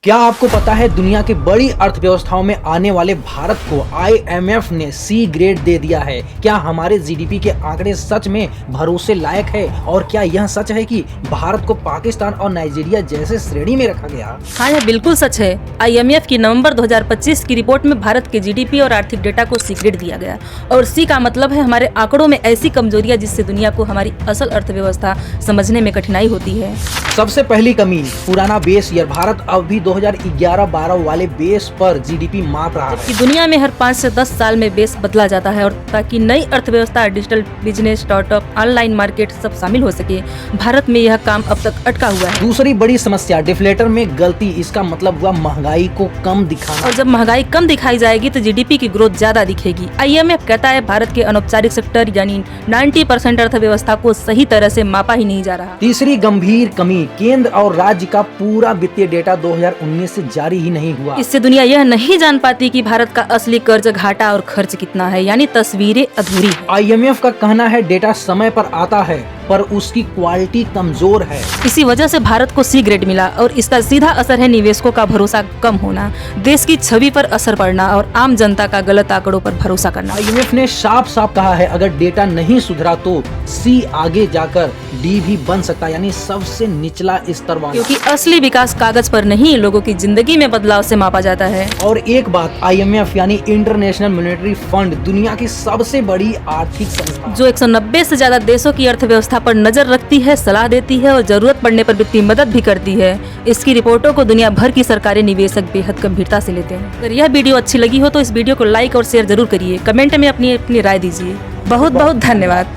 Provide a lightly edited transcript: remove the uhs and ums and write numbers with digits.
क्या आपको पता है दुनिया की बड़ी अर्थव्यवस्थाओं में आने वाले भारत को IMF ने C ग्रेड दे दिया है। क्या हमारे GDP के आंकड़े सच में भरोसे लायक है और क्या यह सच है कि भारत को पाकिस्तान और नाइजीरिया जैसे श्रेणी में रखा गया? हाँ, यह बिल्कुल सच है। IMF की नवंबर 2025 की रिपोर्ट में भारत के GDP और आर्थिक डेटा को C ग्रेड दिया गया और C का मतलब है हमारे आंकड़ों में ऐसी कमजोरियां जिससे दुनिया को हमारी असल अर्थव्यवस्था समझने में कठिनाई होती है। सबसे पहली कमी, पुराना बेस ईयर। भारत अब भी 2011-12 वाले बेस पर GDP माप रहा है। कि दुनिया में हर 5 से 10 साल में बेस बदला जाता है और ताकि नई अर्थव्यवस्था, digital business, startup, online market सब शामिल हो सके, भारत में यह काम अब तक अटका हुआ है। दूसरी बड़ी समस्या, डिफ्लेटर में गलती। इसका मतलब हुआ महंगाई को कम दिखाना। और जब महंगाई कम दिखाई जाएगी तो GDP की ग्रोथ ज्यादा दिखेगी। IMF कहता है भारत के अनौपचारिक सेक्टर यानी 90% अर्थव्यवस्था को सही तरह से मापा ही नहीं जा रहा। तीसरी गंभीर कमी, केंद्र और राज्य का पूरा वित्तीय डेटा 2019 से जारी ही नहीं हुआ। इससे दुनिया यह नहीं जान पाती कि भारत का असली कर्ज, घाटा और खर्च कितना है, यानी तस्वीरें अधूरी है। IMF का कहना है डेटा समय पर आता है पर उसकी क्वालिटी कमजोर है। इसी वजह से भारत को C ग्रेड मिला और इसका सीधा असर है निवेशकों का भरोसा कम होना, देश की छवि पर असर पड़ना और आम जनता का गलत आंकड़ों पर भरोसा करना। IMF ने साफ साफ कहा है अगर डेटा नहीं सुधरा तो C आगे जाकर D भी बन सकता है, यानी सबसे निचला स्तर वाला। क्योंकि असली विकास कागज पर नहीं, लोगों की जिंदगी में बदलाव से मापा जाता है। और एक बात, IMF यानी इंटरनेशनल मॉनेटरी फंड दुनिया की सबसे बड़ी आर्थिक संस्था जो 190 से ज्यादा देशों की अर्थव्यवस्था पर नजर रखती है, सलाह देती है और जरूरत पड़ने पर वित्तीय मदद भी करती है। इसकी रिपोर्टों को दुनिया भर की सरकारें, निवेशक बेहद गंभीरता से लेते हैं। अगर यह वीडियो अच्छी लगी हो तो इस वीडियो को लाइक और शेयर जरूर करिए। कमेंट में अपनी राय दीजिए। बहुत बहुत धन्यवाद।